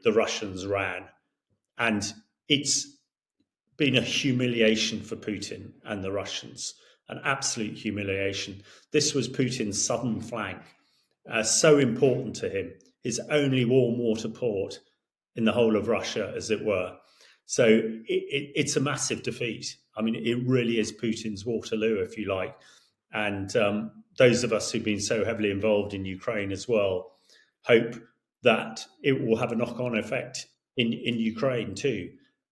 the Russians ran. And it's been a humiliation for Putin and the Russians, an absolute humiliation. This was Putin's southern flank, so important to him, his only warm water port in the whole of Russia, as it were. So it's a massive defeat. I mean, it really is Putin's Waterloo, if you like. And those of us who've been so heavily involved in Ukraine as well hope that it will have a knock-on effect in Ukraine too.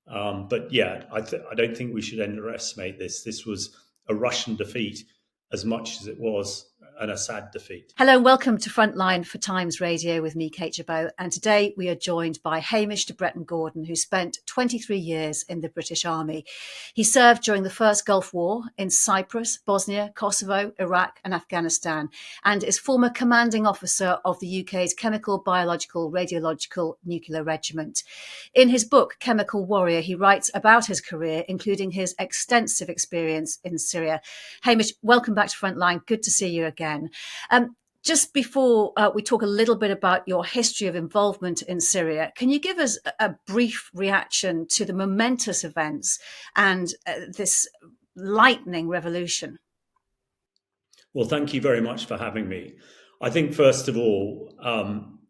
But yeah, I don't think we should underestimate this. This was a Russian defeat as much as it was an Assad defeat. Hello and welcome to Frontline for Times Radio with me, Kate Gerbeau. And today we are joined by Hamish De Bretton Gordon, who spent 23 years in the British Army. He served during the First Gulf War in Cyprus, Bosnia, Kosovo, Iraq and Afghanistan, and is former commanding officer of the UK's Chemical, Biological, Radiological, Nuclear Regiment. In his book, Chemical Warrior, he writes about his career, including his extensive experience in Syria. Hamish, welcome back to Frontline. Good to see you again. Just before we talk a little bit about your history of involvement in Syria, can you give us a brief reaction to the momentous events and this lightning revolution? Well, thank you very much for having me. I think, first of all,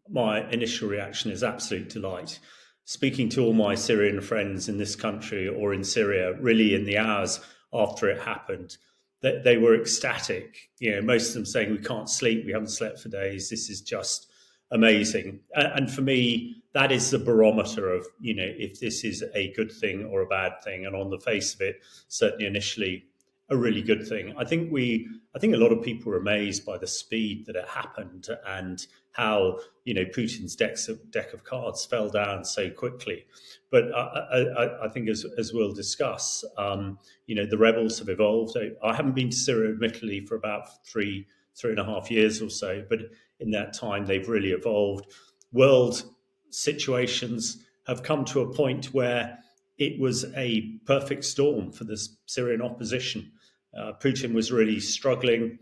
my initial reaction is absolute delight. Speaking to all my Syrian friends in this country or in Syria, really in the hours after it happened, they were ecstatic. You know, most of them saying, we can't sleep, we haven't slept for days, this is just amazing. And for me, that is the barometer of, you know, if this is a good thing or a bad thing. And on the face of it, certainly initially, a really good thing. I think a lot of people were amazed by the speed that it happened and how, you know, Putin's deck of cards fell down so quickly. But I think, as we'll discuss, you know, the rebels have evolved. I haven't been to Syria, admittedly, for about three and a half years or so, but in that time they've really evolved. World situations have come to a point where it was a perfect storm for the Syrian opposition. Putin was really struggling.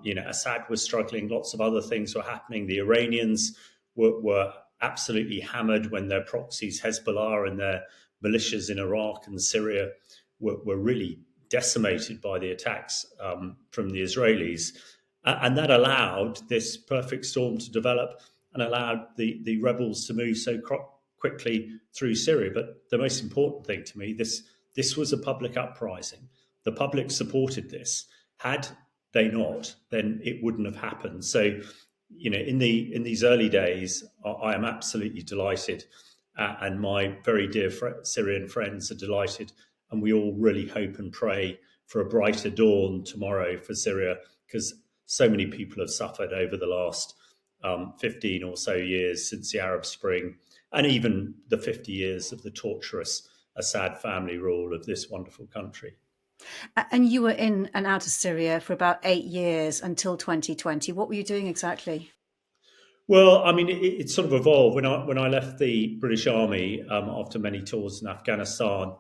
You know, Assad was struggling. Lots of other things were happening. The Iranians were absolutely hammered when their proxies, Hezbollah and their militias in Iraq and Syria, were really decimated by the attacks from the Israelis. And that allowed this perfect storm to develop and allowed the rebels to move so quickly through Syria. But the most important thing to me, this was a public uprising. The public supported this. Had they not, then it wouldn't have happened. So, you know, in these early days, I am absolutely delighted, and my very dear Syrian friends are delighted, and we all really hope and pray for a brighter dawn tomorrow for Syria, because so many people have suffered over the last 15 or so years since the Arab Spring, and even the 50 years of the torturous Assad family rule of this wonderful country. And you were in and out of Syria for about 8 years until 2020. What were you doing exactly? Well, I mean, it sort of evolved. When I left the British Army after many tours in Afghanistan,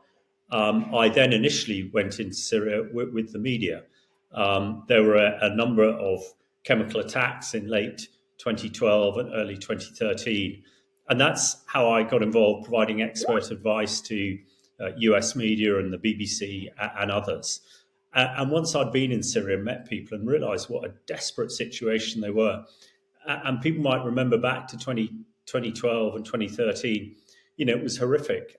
I then initially went into Syria with the media. There were a number of chemical attacks in late 2012 and early 2013. And that's how I got involved, providing expert advice to US media and the BBC and others. And once I'd been in Syria, met people and realized what a desperate situation they were. And people might remember back to 2012 and 2013, you know, it was horrific.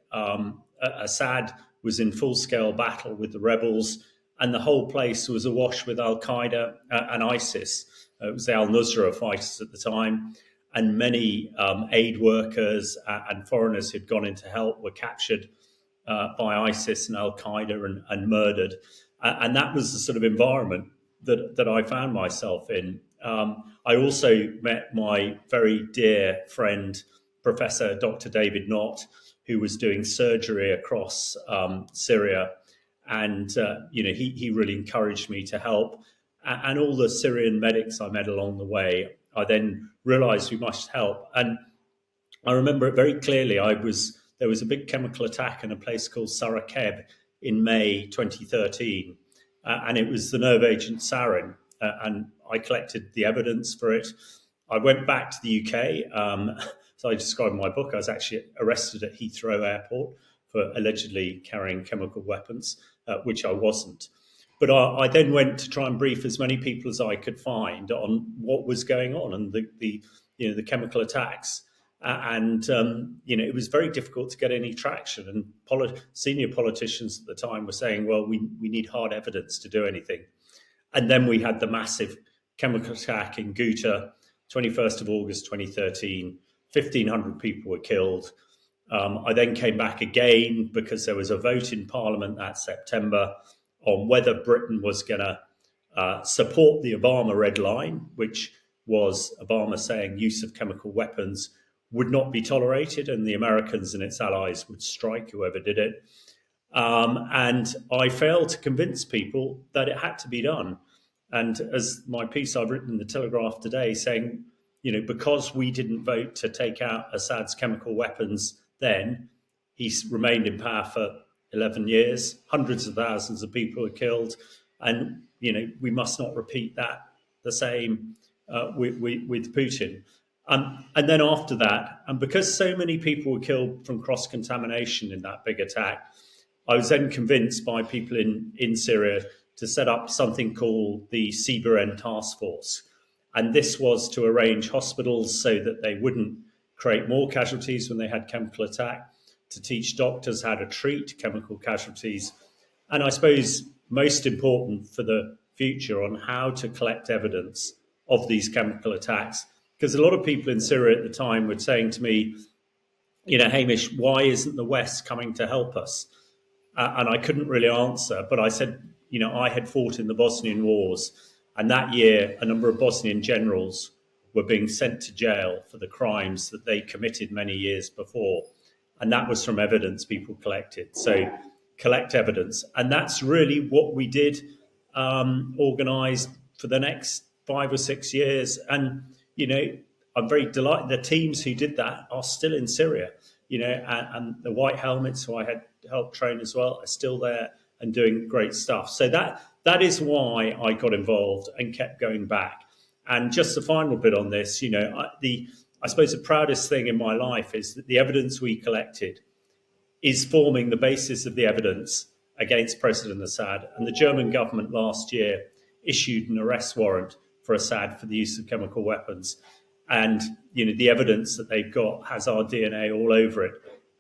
Assad was in full-scale battle with the rebels, and the whole place was awash with Al-Qaeda and ISIS. It was the al-Nusra fighters at the time, and many aid workers and foreigners who'd gone in to help were captured by ISIS and Al-Qaeda and murdered. And that was the sort of environment that I found myself in. I also met my very dear friend, Professor Dr. David Nott, who was doing surgery across Syria. And, you know, he really encouraged me to help. And all the Syrian medics I met along the way, I then realized we must help. And I remember it very clearly. There was a big chemical attack in a place called Sarakeb in May 2013. And it was the nerve agent sarin. And I collected the evidence for it. I went back to the UK as I described in my book, I was actually arrested at Heathrow Airport for allegedly carrying chemical weapons, which I wasn't. But I then went to try and brief as many people as I could find on what was going on and the chemical attacks. It was very difficult to get any traction. And senior politicians at the time were saying, well, we need hard evidence to do anything. And then we had the massive chemical attack in Ghouta, 21st of August 2013. 1,500 people were killed. I then came back again because there was a vote in Parliament that September on whether Britain was going to support the Obama red line, which was Obama saying use of chemical weapons would not be tolerated and the Americans and its allies would strike whoever did it. And I failed to convince people that it had to be done. And as my piece I've written in the Telegraph today saying, because we didn't vote to take out Assad's chemical weapons then, he's remained in power for 11 years, hundreds of thousands of people are killed. And, we must not repeat the same with Putin. And then after that, and because so many people were killed from cross-contamination in that big attack, I was then convinced by people in Syria to set up something called the Syrian task force. And this was to arrange hospitals so that they wouldn't create more casualties when they had chemical attack, to teach doctors how to treat chemical casualties. And I suppose most important for the future on how to collect evidence of these chemical attacks. Because a lot of people in Syria at the time were saying to me, Hamish, why isn't the West coming to help us? And I couldn't really answer, but I said, I had fought in the Bosnian wars. And that year, a number of Bosnian generals were being sent to jail for the crimes that they committed many years before. And that was from evidence people collected. So collect evidence. And that's really what we did, organised for the next 5 or 6 years. And, I'm very delighted. The teams who did that are still in Syria, and the White Helmets, who I had helped train as well, are still there and doing great stuff. So that is why I got involved and kept going back. And just the final bit on this, I suppose the proudest thing in my life is that the evidence we collected is forming the basis of the evidence against President Assad. And the German government last year issued an arrest warrant for Assad for the use of chemical weapons. And, the evidence that they've got has our DNA all over it.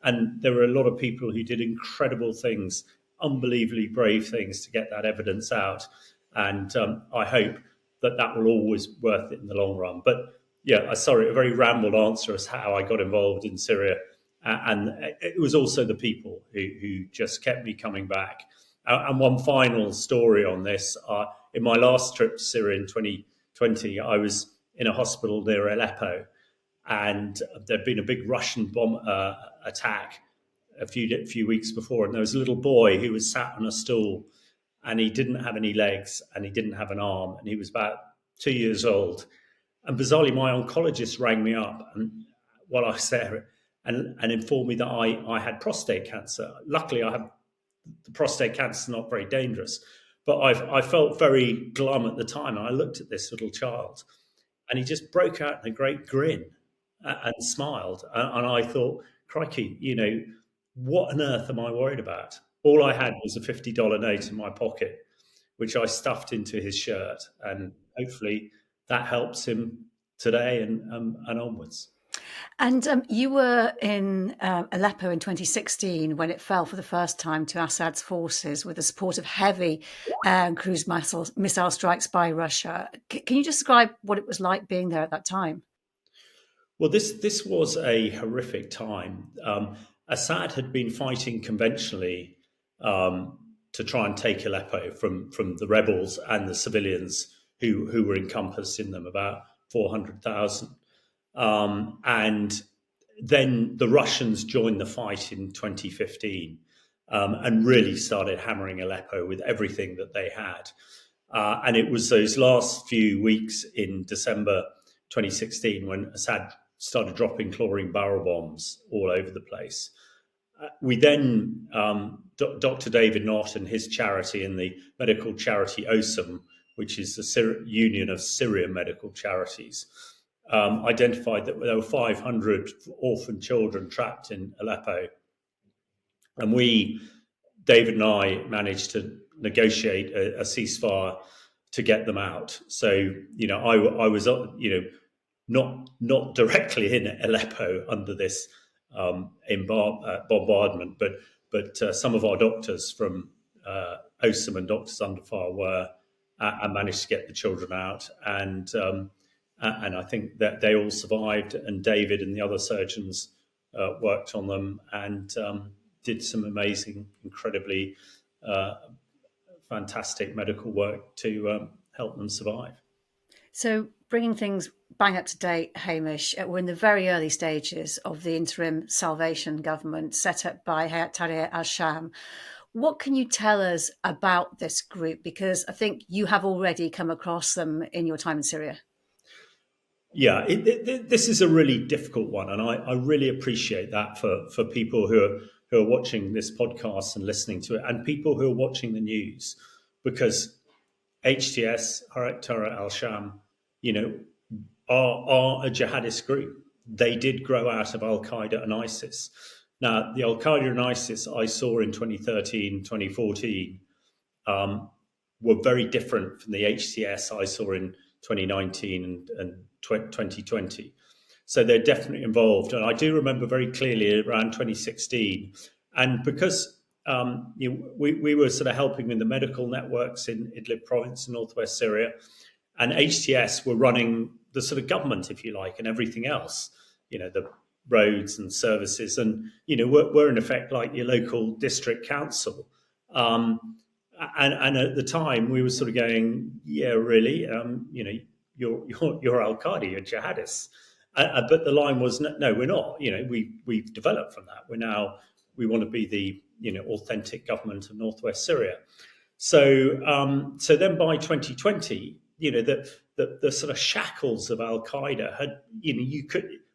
And there were a lot of people who did incredible things, unbelievably brave things to get that evidence out. And I hope that will always be worth it in the long run. But yeah, sorry, a very rambled answer as how I got involved in Syria. And it was also the people who just kept me coming back. And one final story on this, in my last trip to Syria in 2020, I was in a hospital near Aleppo, and there'd been a big Russian bomb attack a few weeks before, and there was a little boy who was sat on a stool, and he didn't have any legs, and he didn't have an arm, and he was about 2 years old. And bizarrely, my oncologist rang me up and while I was there and informed me that I had prostate cancer. Luckily, the prostate cancer is not very dangerous, but I felt very glum at the time, and I looked at this little child. And he just broke out in a great grin and smiled. And I thought, crikey, what on earth am I worried about? All I had was a $50 note in my pocket, which I stuffed into his shirt. And hopefully that helps him today and onwards. And you were in Aleppo in 2016 when it fell for the first time to Assad's forces with the support of heavy cruise missile strikes by Russia. Can you describe what it was like being there at that time? Well, this was a horrific time. Assad had been fighting conventionally to try and take Aleppo from the rebels and the civilians who were encompassed in them, about 400,000. And then the Russians joined the fight in 2015 and really started hammering Aleppo with everything that they had. And it was those last few weeks in December 2016 when Assad started dropping chlorine barrel bombs all over the place. We then, Dr. David Nott and his charity and the medical charity OSAM, which is the Union of Syrian Medical Charities, identified that there were 500 orphan children trapped in Aleppo. And David and I, managed to negotiate a ceasefire to get them out. So, I was, not directly in Aleppo under this bombardment, but some of our doctors from OSAM and Doctors Under Fire were, and managed to get the children out. And I think that they all survived, and David and the other surgeons worked on them and did some amazing, incredibly fantastic medical work to help them survive. So, bringing things bang up to date, Hamish, we're in the very early stages of the interim salvation government set up by Hayat Tahrir al-Sham. What can you tell us about this group? Because I think you have already come across them in your time in Syria. Yeah, this is a really difficult one, and I really appreciate that for people who are watching this podcast and listening to it, and people who are watching the news, because HTS, Hayat Tahrir al-Sham, are a jihadist group. They did grow out of Al-Qaeda and ISIS. Now, the Al-Qaeda and ISIS I saw in 2013, 2014 were very different from the HTS I saw in 2019 and 2020. So they're definitely involved. And I do remember very clearly around 2016. And because we were sort of helping in the medical networks in Idlib province in northwest Syria, and HTS were running the sort of government, if you like, and everything else, the roads and services. And, we're in effect like your local district council. And at the time, we were sort of going, yeah, really, you're Al-Qaeda, you're jihadists. But the line was, no, we're not. We've developed from that. We want to be the authentic government of northwest Syria. So then by 2020, the sort of shackles of Al-Qaeda had,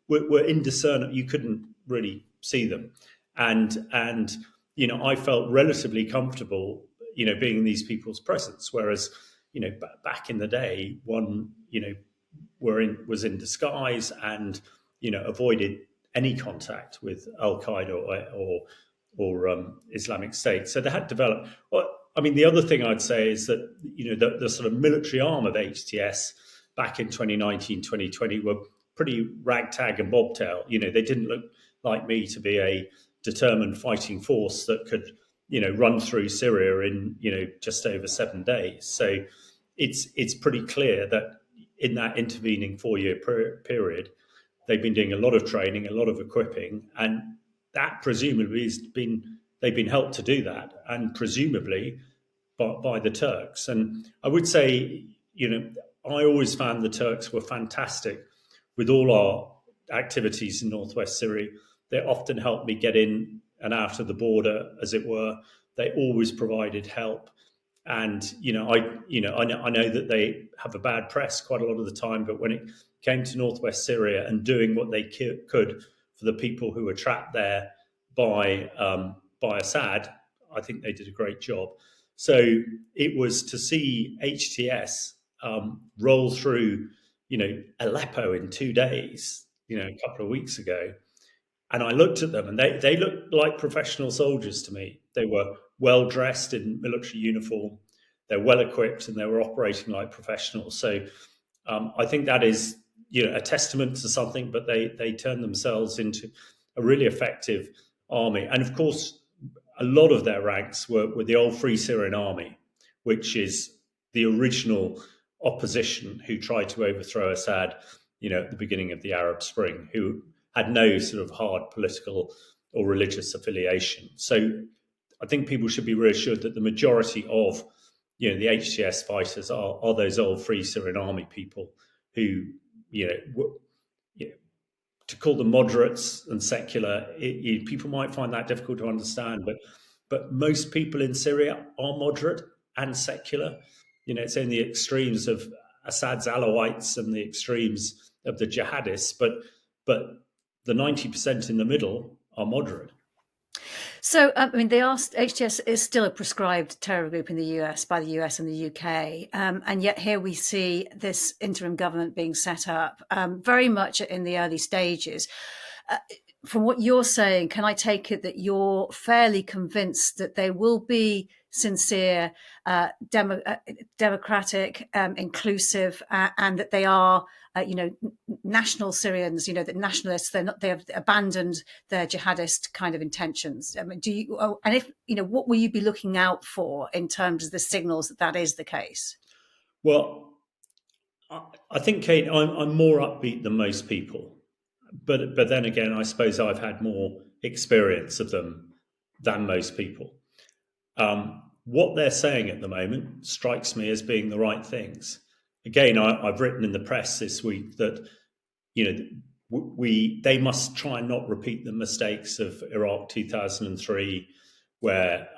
were indiscernible. You couldn't really see them, and I felt relatively comfortable, being in these people's presence. Whereas, back in the day, one, was in disguise and, avoided any contact with Al-Qaeda or Islamic State. So they had developed. Well, I mean, the other thing I'd say is that, the sort of military arm of HTS back in 2019, 2020 were pretty ragtag and bobtail. They didn't look like me to be a determined fighting force that could, run through Syria in, just over 7 days. So it's pretty clear that in that intervening 4-year period, they've been doing a lot of training, a lot of equipping, and that presumably they've been helped to do that, and presumably by the Turks. And I would say, I always found the Turks were fantastic with all our activities in northwest Syria. They often helped me get in and out of the border, as it were. They always provided help. And, I know that they have a bad press quite a lot of the time, but when it came to northwest Syria and doing what they could for the people who were trapped there by Assad, I think they did a great job. So it was to see HTS roll through, Aleppo in 2 days, a couple of weeks ago. And I looked at them, and they looked like professional soldiers to me. They were well dressed in military uniform. They're well equipped, and they were operating like professionals. So I think that is, a testament to something. But they turned themselves into a really effective army. And of course, a lot of their ranks were the old Free Syrian Army, which is the original opposition who tried to overthrow Assad, at the beginning of the Arab Spring, who had no sort of hard political or religious affiliation. So I think people should be reassured that the majority of, the HTS fighters are those old Free Syrian Army people who, to call them moderates and secular, people might find that difficult to understand, but most people in Syria are moderate and secular. It's in the extremes of Assad's Alawites and the extremes of the jihadists, but the 90% in the middle are moderate. So, I mean, HTS is still a prescribed terror group in the US by the US and the UK. And yet here we see this interim government being set up very much in the early stages. From what you're saying, can I take it that you're fairly convinced that they will be sincere, democratic, inclusive, and that they are, national Syrians? That nationalists, they have abandoned their jihadist kind of intentions. I mean, and if what will you be looking out for in terms of the signals that that is the case? Well, I think, Kate, I'm more upbeat than most people, but then again, I suppose I've had more experience of them than most people. What they're saying at the moment strikes me as being the right things. Again, I've written in the press this week that they must try and not repeat the mistakes of Iraq 2003, where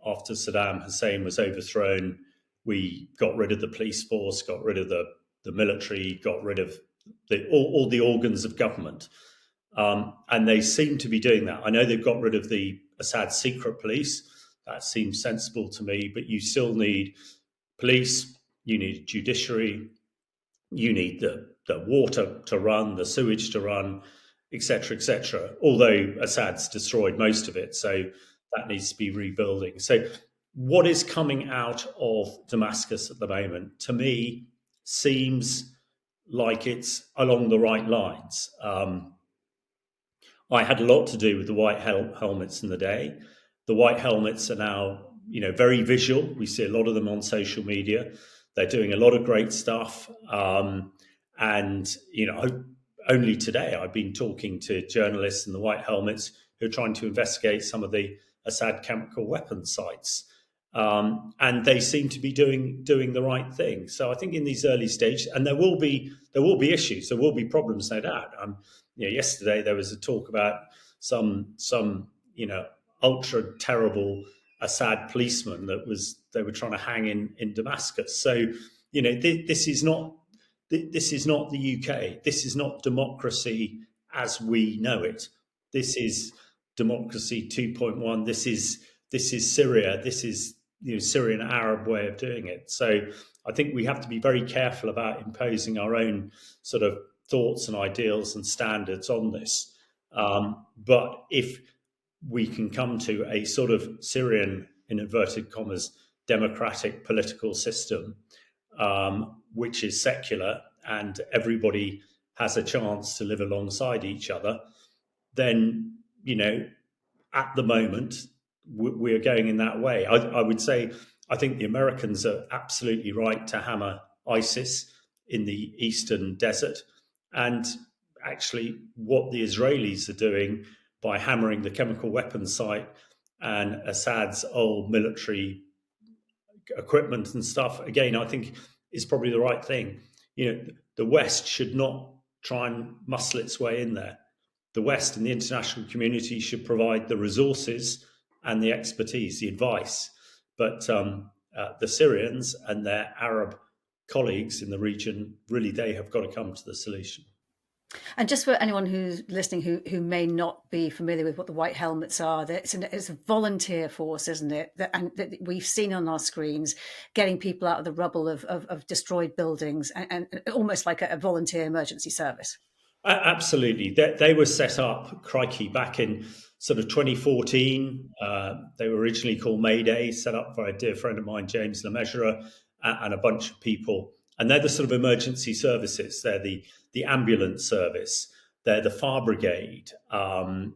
after Saddam Hussein was overthrown, we got rid of the police force, got rid of the military, got rid of all the organs of government. And they seem to be doing that. I know they've got rid of the Assad secret police. That seems sensible to me, but you still need police, you need judiciary, you need the water to run, the sewage to run, etc., etc. Although Assad's destroyed most of it, so that needs to be rebuilding. So what is coming out of Damascus at the moment, to me, seems like it's along the right lines. I had a lot to do with the white helmets in the day. The white helmets are now, very visual. We see a lot of them on social media. They're doing a lot of great stuff. And only today I've been talking to journalists in the white helmets who are trying to investigate some of the Assad chemical weapons sites. And they seem to be doing the right thing. So I think in these early stages, and there will be issues, there will be problems, no doubt. Yesterday there was a talk about some ultra terrible Assad policeman they were trying to hang in Damascus. So this is not the UK. This is not democracy as we know it. This is democracy 2.1. This is Syria. This is Syrian Arab way of doing it. So I think we have to be very careful about imposing our own sort of thoughts and ideals and standards on this. But if we can come to a sort of Syrian, in inverted commas, democratic political system, which is secular and everybody has a chance to live alongside each other, then, at the moment, we are going in that way. I would say I think the Americans are absolutely right to hammer ISIS in the eastern desert. And actually, what the Israelis are doing by hammering the chemical weapons site and Assad's old military equipment and stuff, again, I think is probably the right thing. The West should not try and muscle its way in there. The West and the international community should provide the resources and the expertise, the advice. But the Syrians and their Arab colleagues in the region, really, they have got to come to the solution. And just for anyone who's listening who may not be familiar with what the white helmets are, it's a volunteer force, isn't it? And that we've seen on our screens, getting people out of the rubble of destroyed buildings and almost like a volunteer emergency service. Absolutely. They were set up, crikey, back in sort of 2014. They were originally called Mayday, set up by a dear friend of mine, James LeMessurier, and a bunch of people. And they're the sort of emergency services. They're the ambulance service. They're the fire brigade. And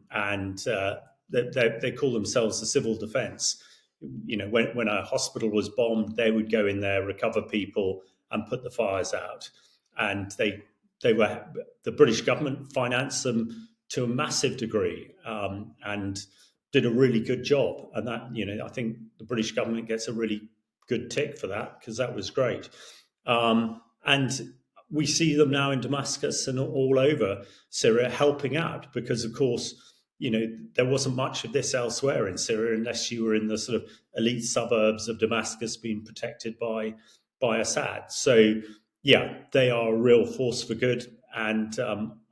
they call themselves the civil defence. When a hospital was bombed, they would go in there, recover people, and put the fires out. And the British government financed them to a massive degree and did a really good job. And that, I think the British government gets a really good tick for that because that was great. And we see them now in Damascus and all over Syria helping out because, of course, there wasn't much of this elsewhere in Syria unless you were in the sort of elite suburbs of Damascus being protected by Assad. So, yeah, they are a real force for good. And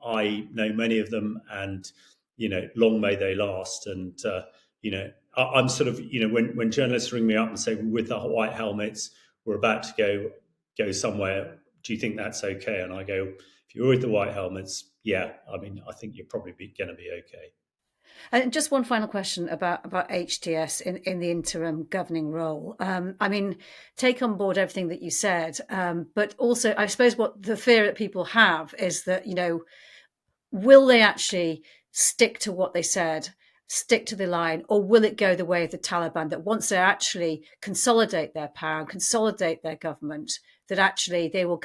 I know many of them and, long may they last. And, I'm sort of, when journalists ring me up and say, with the white helmets, we're about to go somewhere, do you think that's okay? And I go, if you're with the white helmets, yeah, I think you're probably going to be okay. And just one final question about HTS in the interim governing role. Take on board everything that you said, but also, I suppose, what the fear that people have is that, will they actually stick to what they said, stick to the line, or will it go the way of the Taliban, that once they actually consolidate their power and consolidate their government, that actually they will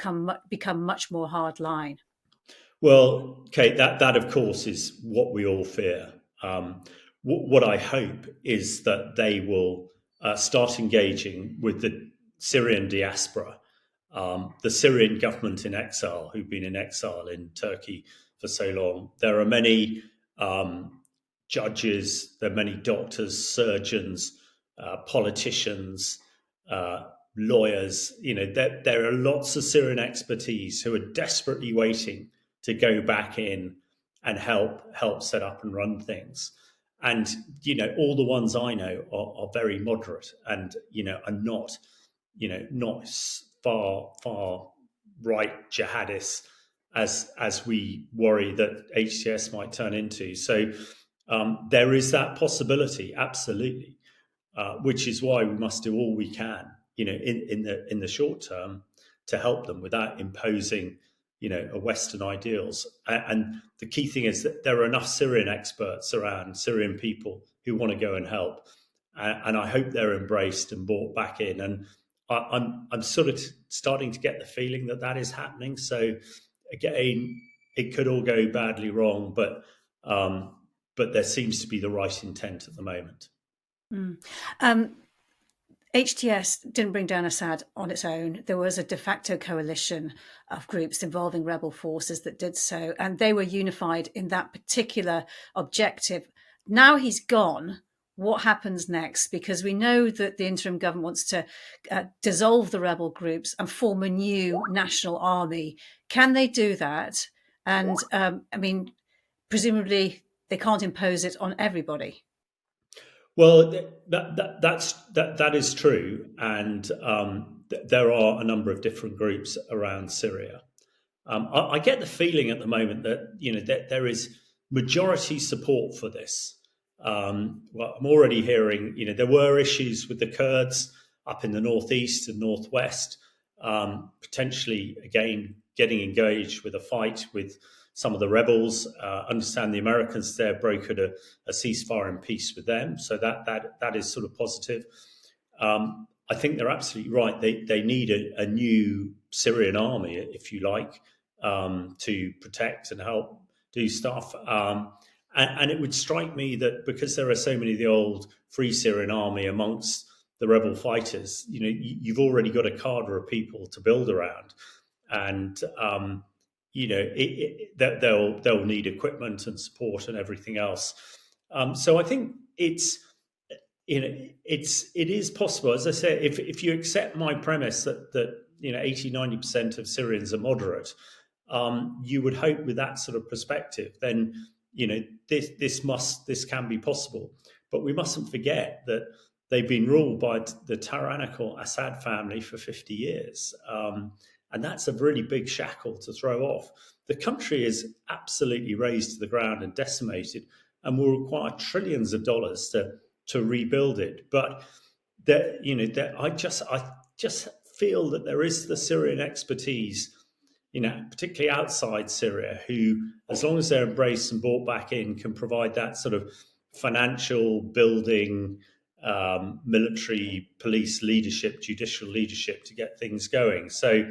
become much more hardline? Well, Kate, that of course is what we all fear. What I hope is that they will start engaging with the Syrian diaspora, the Syrian government in exile, who've been in exile in Turkey for so long. There are many judges, there are many doctors, surgeons, politicians, lawyers. There are lots of Syrian expertise who are desperately waiting to go back in and help set up and run things. And all the ones I know are very moderate and are not far right jihadists as we worry that HTS might turn into. So there is that possibility, absolutely, which is why we must do all we can, in the short term, to help them without imposing a Western ideals. And the key thing is that there are enough Syrian experts around, Syrian people who want to go and help, and I hope they're embraced and brought back in. And I'm sort of starting to get the feeling that is happening. So again, it could all go badly wrong, but there seems to be the right intent at the moment. HTS didn't bring down Assad on its own. There was a de facto coalition of groups involving rebel forces that did so, and they were unified in that particular objective. Now he's gone. What happens next? Because we know that the interim government wants to dissolve the rebel groups and form a new national army. Can they do that? And presumably they can't impose it on everybody. Well, that is true, and there are a number of different groups around Syria. I get the feeling at the moment that there is majority support for this. I'm already hearing there were issues with the Kurds up in the northeast and northwest, potentially again getting engaged with a fight with some of the rebels. Understand the Americans there brokered a ceasefire and peace with them, so that is sort of positive. I think they're absolutely right. They need a new Syrian army, if you like, to protect and help do stuff. And it would strike me that because there are so many of the old Free Syrian Army amongst the rebel fighters, you've already got a cadre of people to build around, and they'll need equipment and support and everything else. So I think it is possible. As I say, if you accept my premise that 80-90% of Syrians are moderate, you would hope with that sort of perspective, then this can be possible. But we mustn't forget that they've been ruled by the tyrannical Assad family for 50 years. And that's a really big shackle to throw off. The country is absolutely razed to the ground and decimated, and will require trillions of dollars to rebuild it. But I just feel that there is the Syrian expertise, particularly outside Syria, who, as long as they're embraced and brought back in, can provide that sort of financial, building, military, police leadership, judicial leadership to get things going. So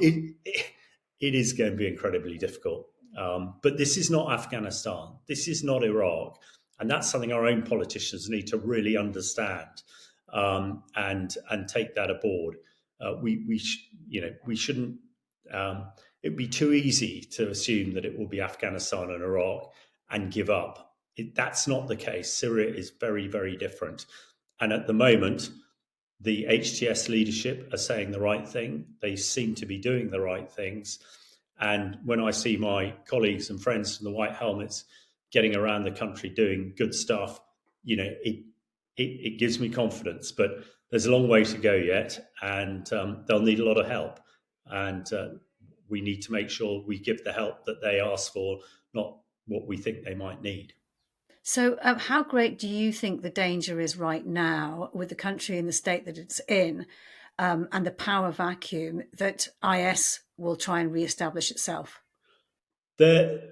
it is going to be incredibly difficult. But this is not Afghanistan. This is not Iraq. And that's something our own politicians need to really understand and take that aboard. We shouldn't. It'd be too easy to assume that it will be Afghanistan and Iraq and give up. That's not the case. Syria is very, very different. And at the moment, the HTS leadership are saying the right thing. They seem to be doing the right things. And when I see my colleagues and friends from the White Helmets getting around the country doing good stuff, it gives me confidence. But there's a long way to go yet, and they'll need a lot of help. And we need to make sure we give the help that they ask for, not what we think they might need. So, how great do you think the danger is right now with the country in the state that it's in, and the power vacuum that IS will try and re-establish itself? The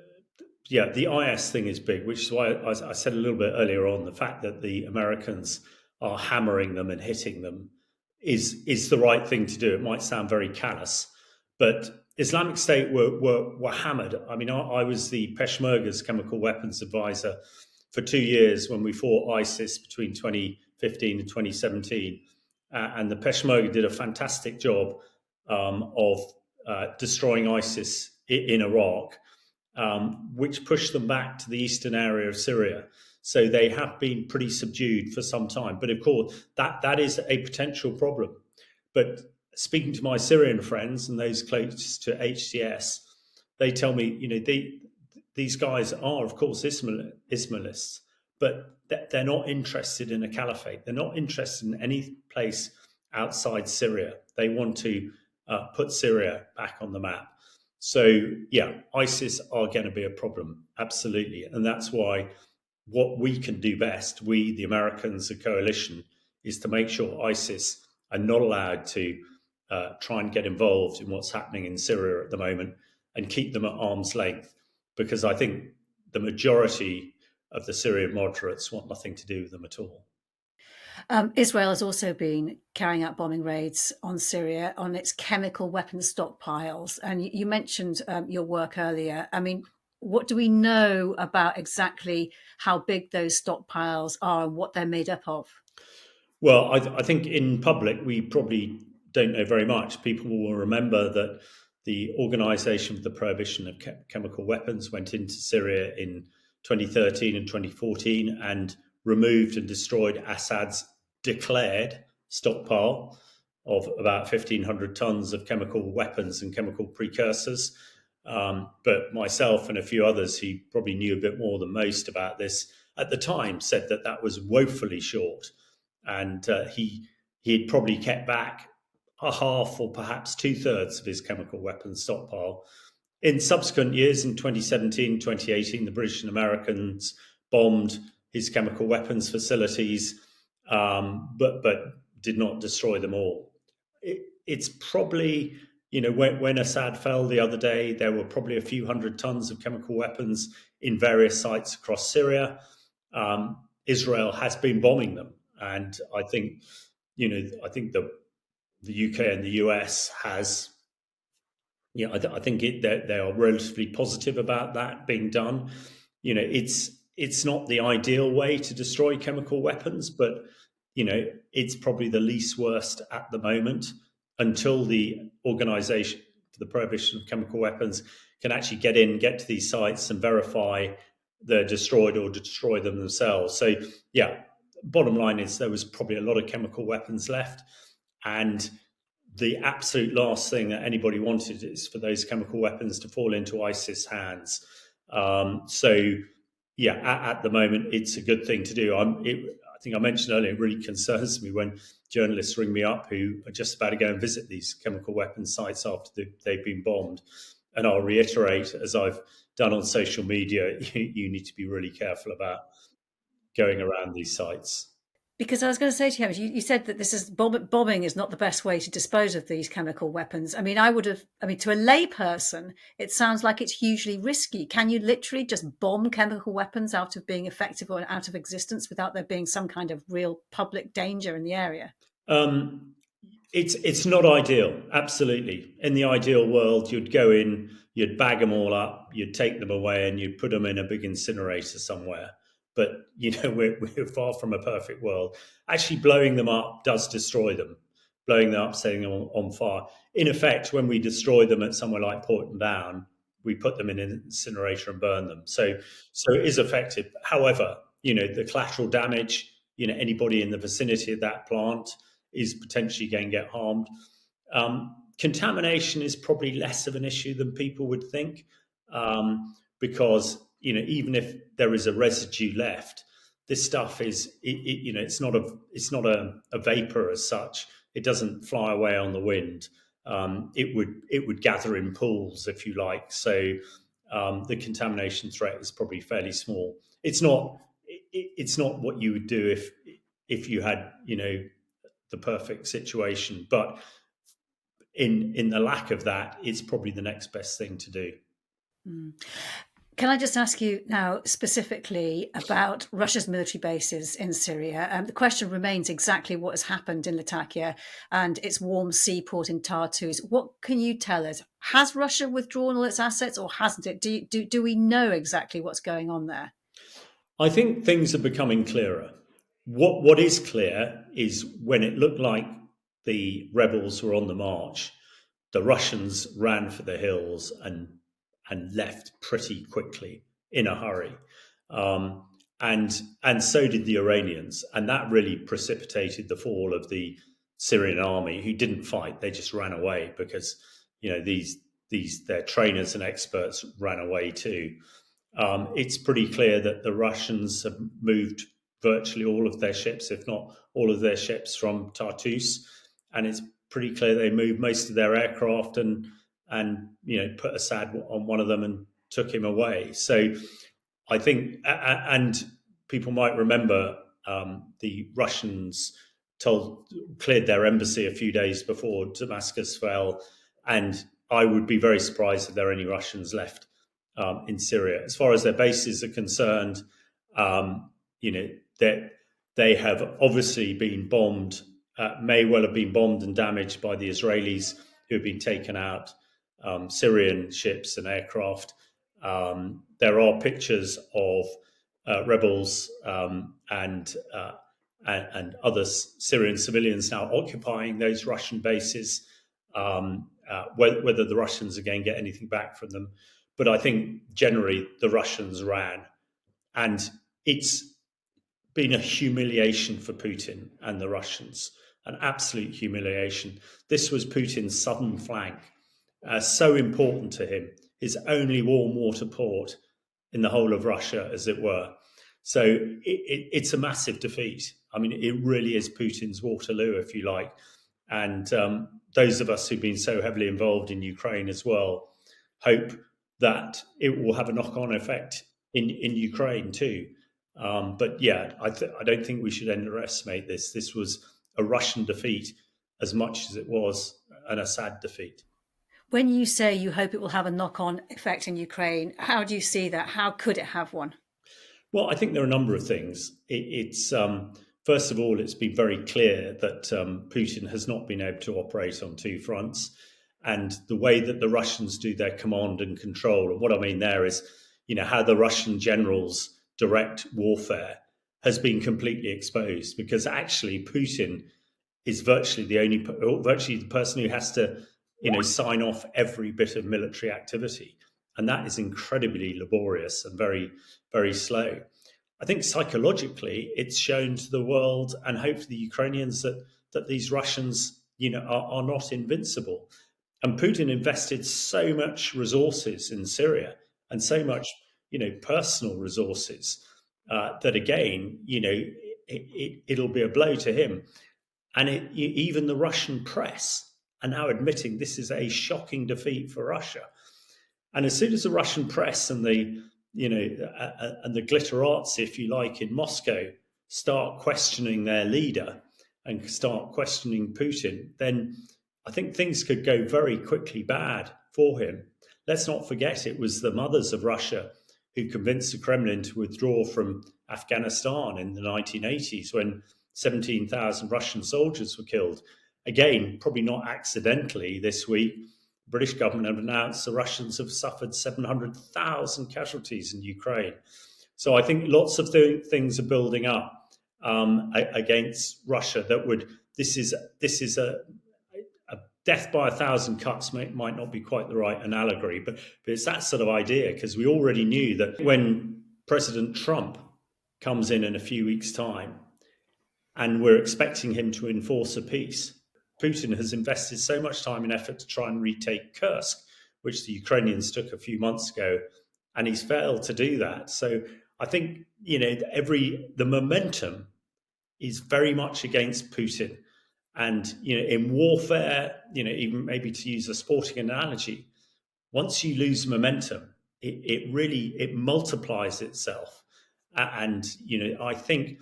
IS thing is big, which is why I said a little bit earlier on the fact that the Americans are hammering them and hitting them is the right thing to do. It might sound very callous, but Islamic State were hammered. I mean, I was the Peshmerga's chemical weapons advisor for 2 years when we fought ISIS between 2015 and 2017. And the Peshmerga did a fantastic job of destroying ISIS in Iraq, which pushed them back to the eastern area of Syria. So they have been pretty subdued for some time. But of course, that is a potential problem. But speaking to my Syrian friends and those close to HTS, they tell me, these guys are, of course, Islamists, but they're not interested in a caliphate. They're not interested in any place outside Syria. They want to put Syria back on the map. So, ISIS are going to be a problem, absolutely. And that's why what we can do best, we, the Americans, the coalition, is to make sure ISIS are not allowed to try and get involved in what's happening in Syria at the moment and keep them at arm's length, because I think the majority of the Syrian moderates want nothing to do with them at all. Israel has also been carrying out bombing raids on Syria on its chemical weapons stockpiles. And you mentioned your work earlier. I mean, what do we know about exactly how big those stockpiles are and what they're made up of? Well, I think in public, we probably don't know very much. People will remember that the Organization for the Prohibition of Chemical Weapons went into Syria in 2013 and 2014 and removed and destroyed Assad's declared stockpile of about 1,500 tons of chemical weapons and chemical precursors. But myself and a few others who probably knew a bit more than most about this at the time said that was woefully short. And he had probably kept back a half or perhaps 2/3 of his chemical weapons stockpile. In subsequent years, in 2017, 2018, the British and Americans bombed his chemical weapons facilities, but did not destroy them all. It's probably, when Assad fell the other day, there were probably a few hundred tons of chemical weapons in various sites across Syria. Israel has been bombing them, and I think the UK and the US has. I think they are relatively positive about that being done. It's not the ideal way to destroy chemical weapons, but it's probably the least worst at the moment until the Organization for the Prohibition of Chemical Weapons can actually get to these sites and verify they're destroyed or destroy them themselves. So, bottom line is there was probably a lot of chemical weapons left, and the absolute last thing that anybody wanted is for those chemical weapons to fall into ISIS hands. At the moment, it's a good thing to do. I think I mentioned earlier, it really concerns me when journalists ring me up who are just about to go and visit these chemical weapons sites after they've been bombed. And I'll reiterate, as I've done on social media, you need to be really careful about going around these sites. Because I was going to say to you said that this is bombing is not the best way to dispose of these chemical weapons. I mean, to a lay person, it sounds like it's hugely risky. Can you literally just bomb chemical weapons out of being effective or out of existence without there being some kind of real public danger in the area? It's not ideal, absolutely. In the ideal world, you'd go in, you'd bag them all up, you'd take them away, and you'd put them in a big incinerator somewhere. But we're far from a perfect world. Actually, blowing them up does destroy them. Blowing them up, setting them on fire. In effect, when we destroy them at somewhere like Porton Down, we put them in an incinerator and burn them. So it is effective. However, the collateral damage. Anybody in the vicinity of that plant is potentially going to get harmed. Contamination is probably less of an issue than people would think, because even if there is a residue left, this stuff is, it's not a vapor as such. It doesn't fly away on the wind. It would gather in pools, if you like. So the contamination threat is probably fairly small. It's not what you would do if you had the perfect situation, but in the lack of that, it's probably the next best thing to do. Can I just ask you now specifically about Russia's military bases in Syria? The question remains exactly what has happened in Latakia and its warm seaport in Tartus. What can you tell us? Has Russia withdrawn all its assets or hasn't it? Do we know exactly what's going on there? I think things are becoming clearer. What is clear is when it looked like the rebels were on the march, the Russians ran for the hills and left pretty quickly in a hurry, and so did the Iranians, and that really precipitated the fall of the Syrian army, who didn't fight; they just ran away because these their trainers and experts ran away too. It's pretty clear that the Russians have moved virtually all of their ships, if not all of their ships, from Tartus, and it's pretty clear they moved most of their aircraft and put Assad on one of them and took him away. So I think, and people might remember the Russians cleared their embassy a few days before Damascus fell, and I would be very surprised if there are any Russians left in Syria. As far as their bases are concerned, that they have obviously been bombed, may well have been bombed and damaged by the Israelis, who have been taken out, Syrian ships and aircraft. There are pictures of rebels and other Syrian civilians now occupying those Russian bases. Whether the Russians again get anything back from them, but I think generally the Russians ran, and it's been a humiliation for Putin and the Russians, an absolute humiliation. This was Putin's southern flank, so important to him, his only warm water port in the whole of Russia, as it were. So it's a massive defeat. I mean, it really is Putin's Waterloo, if you like. And those of us who've been so heavily involved in Ukraine as well hope that it will have a knock-on effect in Ukraine too. But yeah, I don't think we should underestimate this. This was a Russian defeat as much as it was an Assad defeat. When you say you hope it will have a knock-on effect in Ukraine, how do you see that? How could it have one? Well, I think there are a number of things. It's first of all, it's been very clear that Putin has not been able to operate on two fronts, and the way that the Russians do their command and control. And what I mean there is, how the Russian generals direct warfare has been completely exposed, because actually Putin is virtually the person who has to, sign off every bit of military activity. And that is incredibly laborious and very, very slow. I think psychologically, it's shown to the world and hopefully the Ukrainians that these Russians, are not invincible. And Putin invested so much resources in Syria and so much, personal resources that again, it'll be a blow to him. And even the Russian press are now admitting this is a shocking defeat for Russia. And as soon as the Russian press and the and the glitterati, if you like, in Moscow start questioning their leader and start questioning Putin, then I think things could go very quickly bad for him. Let's not forget it was the mothers of Russia who convinced the Kremlin to withdraw from Afghanistan in the 1980s when 17,000 Russian soldiers were killed. Again, probably not accidentally this week, the British government have announced the Russians have suffered 700,000 casualties in Ukraine. So I think lots of things are building up against Russia. This is a death by 1,000 cuts might not be quite the right analogy, but it's that sort of idea, because we already knew that when President Trump comes in a few weeks' time, and we're expecting him to enforce a peace, Putin has invested so much time and effort to try and retake Kursk, which the Ukrainians took a few months ago, and he's failed to do that. So I think the momentum is very much against Putin, and in warfare, even maybe to use a sporting analogy, once you lose momentum, it really it multiplies itself. And I think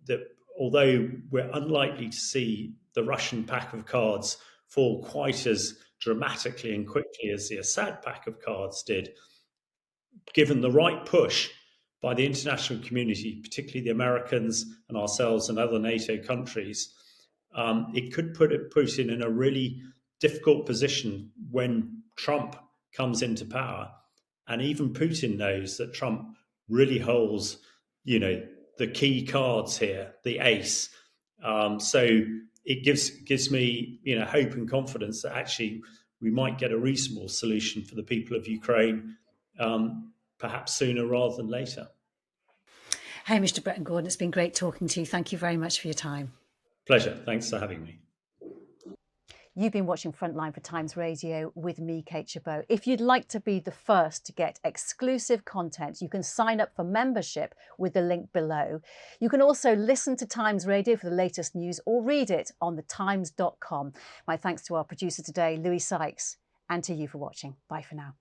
that although we're unlikely to see the Russian pack of cards fall quite as dramatically and quickly as the Assad pack of cards did, given the right push by the international community, particularly the Americans and ourselves and other NATO countries, it could put Putin in a really difficult position when Trump comes into power. And even Putin knows that Trump really holds, the key cards here, the ace. So it gives me, hope and confidence that actually we might get a reasonable solution for the people of Ukraine, perhaps sooner rather than later. Hamish De Bretton Gordon, it's been great talking to you. Thank you very much for your time. Pleasure. Thanks for having me. You've been watching Frontline for Times Radio with me, Kate Gerbeau. If you'd like to be the first to get exclusive content, you can sign up for membership with the link below. You can also listen to Times Radio for the latest news or read it on thetimes.com. My thanks to our producer today, Louis Sykes, and to you for watching. Bye for now.